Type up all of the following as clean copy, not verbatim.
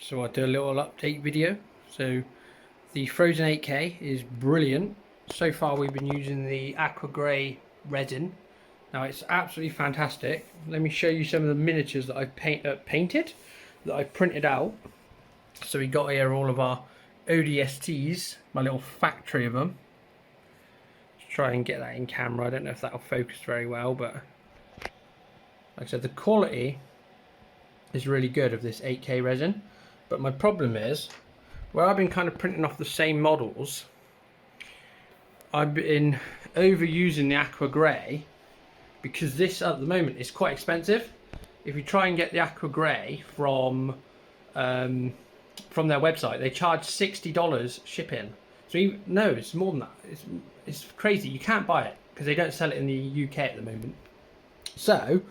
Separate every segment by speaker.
Speaker 1: So I'll do a little update video. So the Phrozen 8K is brilliant. So far we've been using the aqua grey resin. Now it's absolutely fantastic. Let me show you some of the miniatures that I've painted, that I've printed out. So we got here all of our ODSTs, my little factory of them. Let's try and get that in camera. I don't know if that'll focus very well, but like I said, the quality is really good of this 8K resin. But my problem is, where I've been kind of printing off the same models, I've been overusing the aqua grey, because this at the moment is quite expensive. If you try and get the aqua grey from their website, they charge $60 shipping. So no, it's more than that. It's crazy. You can't buy it because they don't sell it in the UK at the moment. So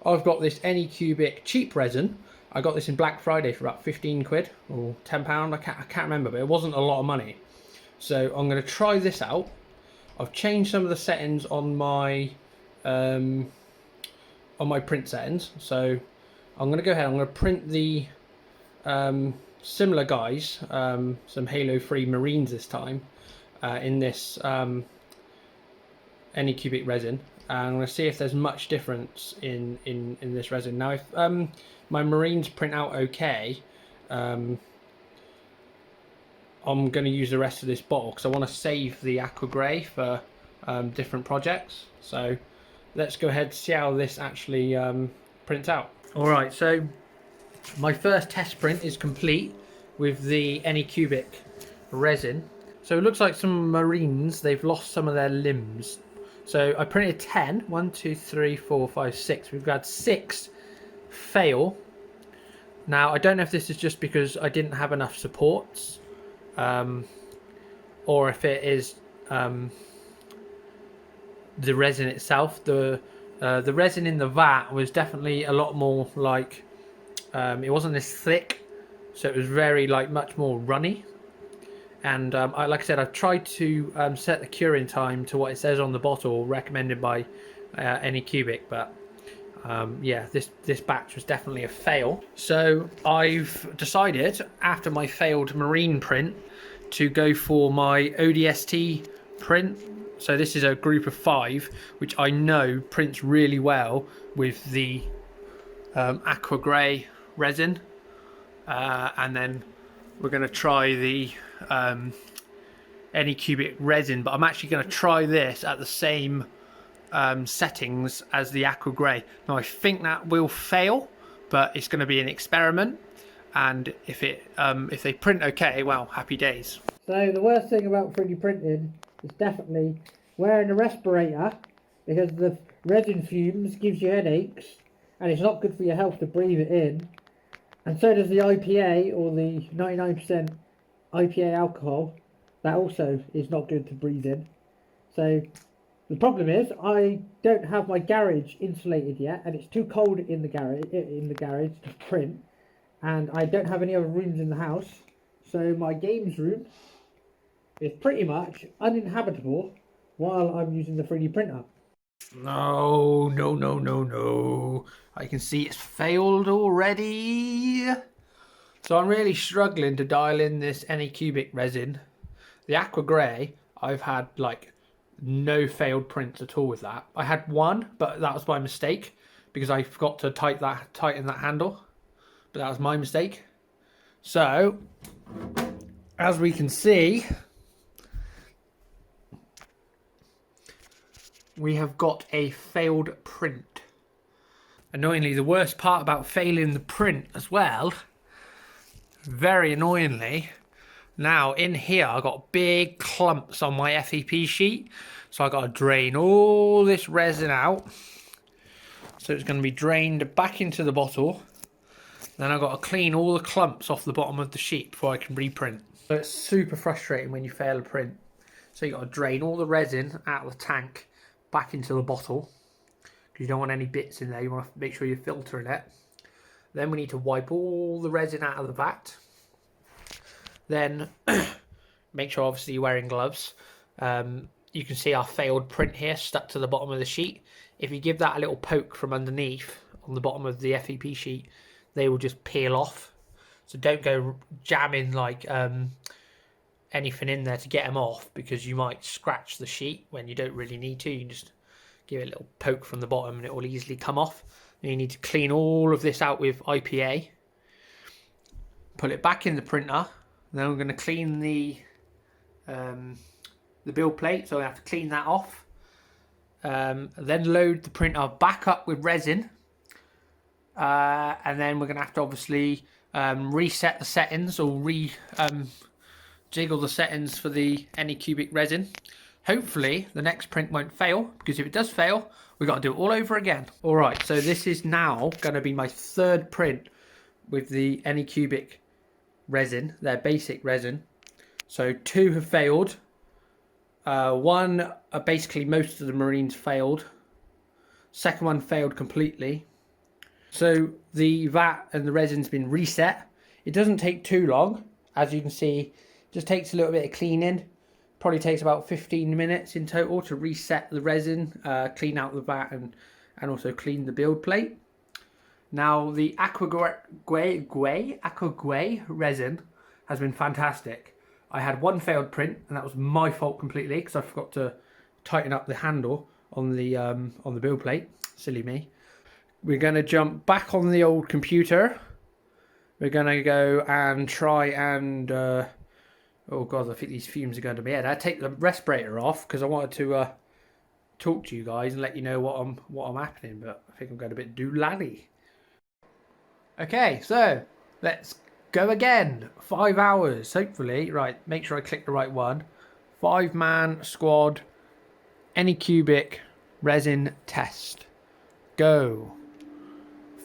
Speaker 1: I've got this Anycubic cheap resin. I got this in Black Friday for about 15 quid or £10. I can't remember, but it wasn't a lot of money. So I'm going to try this out. I've changed some of the settings on my print settings. So I'm going to go ahead. I'm going to print the similar guys, some Halo 3 Marines this time, in this Anycubic resin. And I'm going to see if there's much difference in this resin. Now, if my Marines print out okay, I'm going to use the rest of this bottle because I want to save the aqua grey for different projects. So let's go ahead and see how this actually prints out. Alright, so my first test print is complete with the Anycubic resin. So it looks like some Marines, they've lost some of their limbs. So I printed 10. 1, 2, 3, 4, 5, 6. We've got 6 fail. Now I don't know if this is just because I didn't have enough supports, or if it is the resin itself. The resin in the vat was definitely a lot more like, it wasn't this thick, so it was very much more runny. And like I said, I've tried to set the curing time to what it says on the bottle, recommended by Anycubic, but yeah, this batch was definitely a fail. So I've decided, after my failed Marine print, to go for my ODST print. So this is a group of 5, which I know prints really well with the aqua grey resin, and then we're going to try the Anycubic resin, but I'm actually going to try this at the same settings as the aqua grey. Now I think that will fail, but it's going to be an experiment, and if they print okay, well, happy days.
Speaker 2: So the worst thing about 3D printing is definitely wearing a respirator, because the resin fumes gives you headaches and it's not good for your health to breathe it in, and so does the IPA, or the 99% IPA alcohol. That also is not good to breathe in. So the problem is I don't have my garage insulated yet, and it's too cold in the garage to print, and I don't have any other rooms in the house. So my games room is pretty much uninhabitable while I'm using the 3D printer.
Speaker 1: No. I can see it's failed already. So I'm really struggling to dial in this Anycubic resin. The aqua grey, I've had no failed prints at all with that. I had one, but that was by mistake because I forgot to tighten that handle. But that was my mistake. So, as we can see, we have got a failed print. Annoyingly, the worst part about failing the print as well, very annoyingly, now in here I got big clumps on my FEP sheet, so I got to drain all this resin out. So it's going to be drained back into the bottle. Then I've got to clean all the clumps off the bottom of the sheet before I can reprint. So it's super frustrating when you fail a print. So you got to drain all the resin out of the tank back into the bottle, because you don't want any bits in there. You want to make sure you're filtering it. Then we need to wipe all the resin out of the vat. Then make sure obviously you're wearing gloves. You can see our failed print here stuck to the bottom of the sheet. If you give that a little poke from underneath on the bottom of the FEP sheet, they will just peel off. So don't go jamming like anything in there to get them off, because you might scratch the sheet when you don't really need to. You can just give it a little poke from the bottom and it will easily come off. And you need to clean all of this out with IPA. Put it back in the printer. Then we're going to clean the build plate, so I have to clean that off. Then load the printer back up with resin. And then we're going to have to obviously reset the settings, or jiggle the settings for the Anycubic resin. Hopefully the next print won't fail, because if it does fail, we've got to do it all over again. Alright, so this is now going to be my third print with the Anycubic resin, their basic resin. So 2 have failed. One, basically most of the marines failed. Second one failed completely. So the vat and the resin's been reset. It doesn't take too long, as you can see. It just takes a little bit of cleaning. Probably takes about 15 minutes in total to reset the resin, clean out the vat, and also clean the build plate. Now the aqua resin has been fantastic. I had one failed print, and that was my fault completely, because I forgot to tighten up the handle on the build plate. Silly me. We're going to jump back on the old computer. We're going to go and try and oh god, I think these fumes are going to my head. I take the respirator off because I wanted to talk to you guys and let you know what I'm happening, but I think I'm going a bit doolally. Okay, so let's go again. 5 hours, hopefully. Right, make sure I click the right one. 5-man squad Anycubic resin test. Go.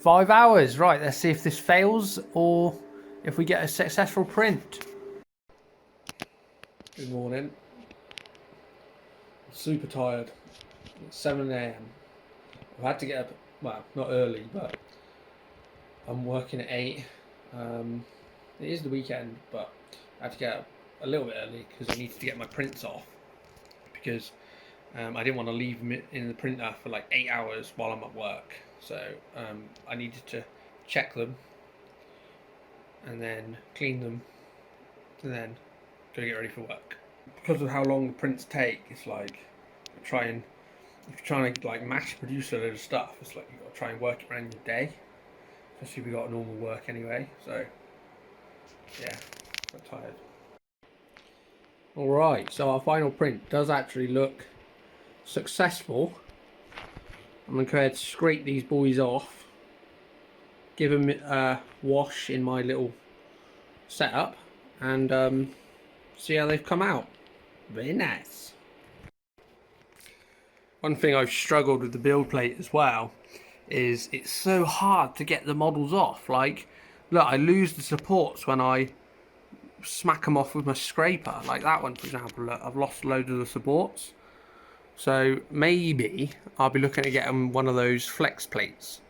Speaker 1: 5 hours. Right, let's see if this fails or if we get a successful print. Good morning. I'm super tired. It's 7 AM. I've had to get up, well, not early, but I'm working at 8. It is the weekend, but I had to get up a little bit early because I needed to get my prints off, because I didn't want to leave them in the printer for like 8 hours while I'm at work. So I needed to check them and then clean them and then go get ready for work. Because of how long the prints take, it's like if you're trying to like mass produce a load of stuff, it's like you've got to try and work it around your day, especially if you've got normal work anyway. So yeah, I'm tired. Alright, so our final print does actually look successful. I'm going to go ahead and scrape these boys off, give them a wash in my little setup, and see how they've come out. Very nice. One thing I've struggled with the build plate as well is it's so hard to get the models off. Like, look, I lose the supports when I smack them off with my scraper. Like that one, for example, look, I've lost loads of the supports. So maybe I'll be looking at getting one of those flex plates,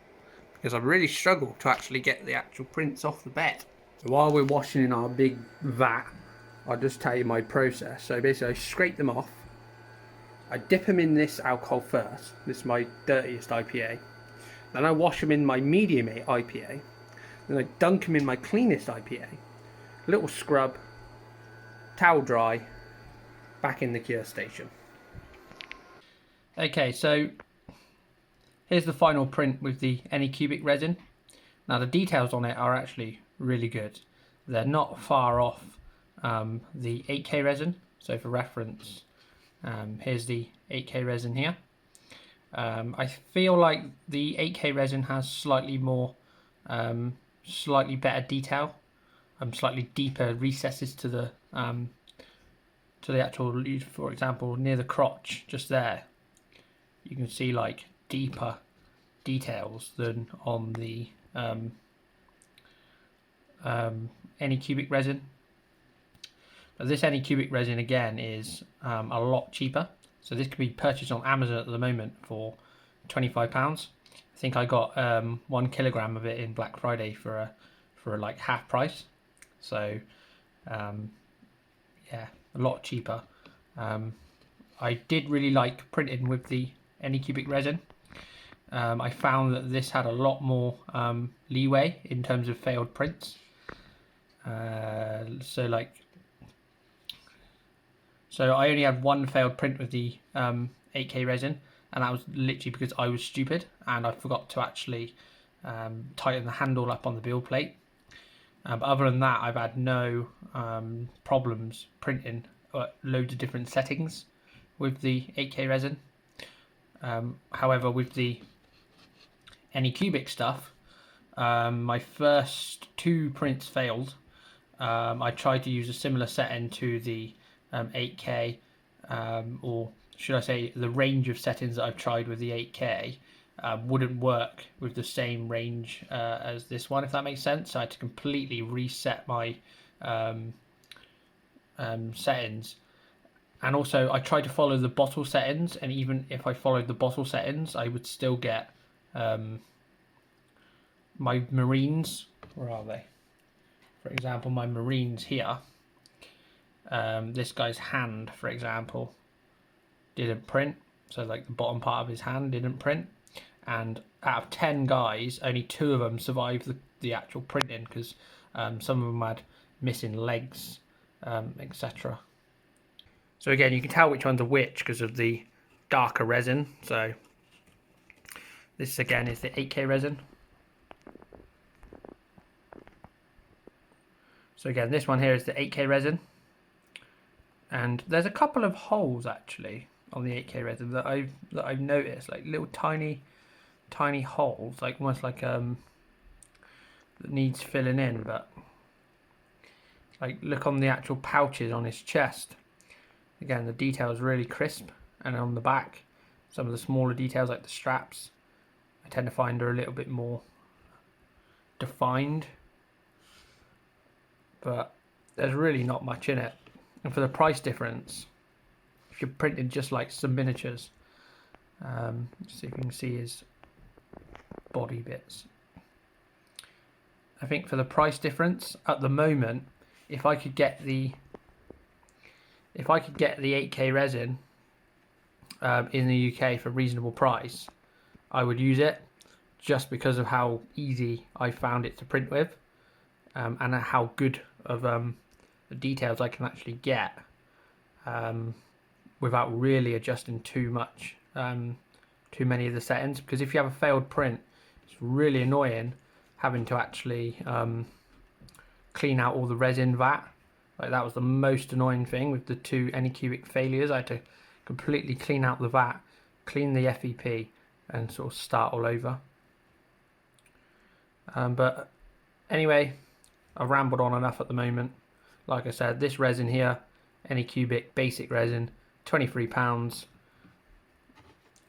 Speaker 1: because I really struggle to actually get the actual prints off the bed. So while we're washing in our big vat, I'll just tell you my process. So basically I scrape them off, I dip them in this alcohol first, this is my dirtiest IPA, then I wash them in my medium IPA, then I dunk them in my cleanest IPA, little scrub, towel dry, back in the cure station. Okay, so here's the final print with the Anycubic resin. Now the details on it are actually really good. They're not far off the 8K resin. So for reference, here's the 8K resin here. I feel like the 8K resin has slightly more, slightly better detail, slightly deeper recesses to the actual, for example, near the crotch, just there. You can see like deeper details than on the Anycubic resin. But this Anycubic resin again is a lot cheaper. So this can be purchased on Amazon at the moment for £25. I think I got 1 kilogram of it in Black Friday for like half price. So yeah, a lot cheaper. I did really like printing with the Anycubic resin. I found that this had a lot more leeway in terms of failed prints. So I only had one failed print with the 8K resin, and that was literally because I was stupid and I forgot to actually tighten the handle up on the build plate. But other than that, I've had no problems printing loads of different settings with the 8K resin. However, with the Anycubic stuff, my first 2 prints failed. I tried to use a similar setting to the 8K, or should I say the range of settings that I've tried with the 8K wouldn't work with the same range as this one, if that makes sense. So I had to completely reset my settings. And also I tried to follow the bottle settings, and even if I followed the bottle settings, I would still get my marines. Where are they? For example, my marines here. This guy's hand, for example, didn't print. So like the bottom part of his hand didn't print. And out of 10 guys, only 2 of them survived the actual printing, because some of them had missing legs, etc. So again, you can tell which one's a which because of the darker resin. So this again is the 8K resin. So again, this one here is the 8K resin. And there's a couple of holes actually on the 8K resin that I've noticed, like little tiny holes, like almost like that needs filling in. But like look on the actual pouches on his chest. Again, the detail is really crisp, and on the back, some of the smaller details like the straps, I tend to find are a little bit more defined. But there's really not much in it, and for the price difference, if you're printing just like some miniatures, see if you can see his body bits. I think for the price difference at the moment, if I could get the 8K resin in the UK for a reasonable price, I would use it, just because of how easy I found it to print with, and how good of the details I can actually get without really adjusting too many of the settings. Because if you have a failed print, it's really annoying having to actually clean out all the resin vat. Like that was the most annoying thing with the 2 Anycubic failures. I had to completely clean out the vat, clean the FEP, and sort of start all over. But anyway, I've rambled on enough at the moment. Like I said, this resin here, Anycubic basic resin, £23.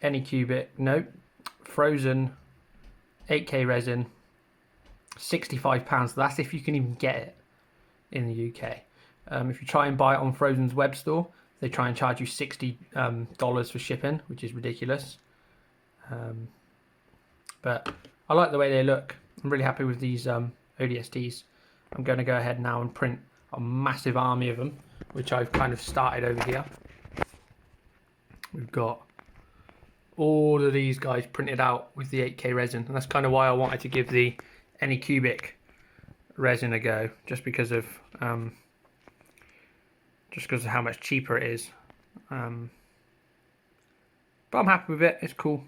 Speaker 1: Anycubic, no, Phrozen 8K resin, £65. That's if you can even get it in the UK. If you try and buy it on Phrozen's web store, they try and charge you $60 for shipping, which is ridiculous. But I like the way they look. I'm really happy with these ODSTs. I'm going to go ahead now and print a massive army of them, which I've kind of started over here. We've got all of these guys printed out with the 8K resin, and that's kind of why I wanted to give the Anycubic resin a go, just because of how much cheaper it is. But I'm happy with it. It's cool.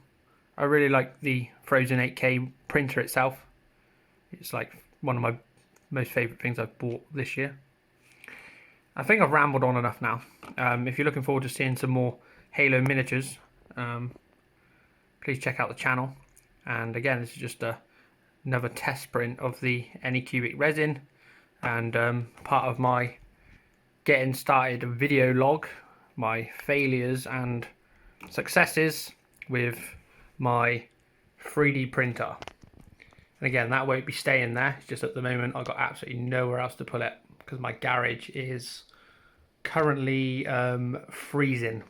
Speaker 1: I really like the Phrozen 8K printer itself. It's like one of my most favourite things I've bought this year. I think I've rambled on enough now. If you're looking forward to seeing some more Halo miniatures, please check out the channel. And again, this is just another test print of the Anycubic resin, and part of my getting started video log, my failures and successes with my 3D printer. And again, that won't be staying there. It's just at the moment I've got absolutely nowhere else to put it, because my garage is currently freezing.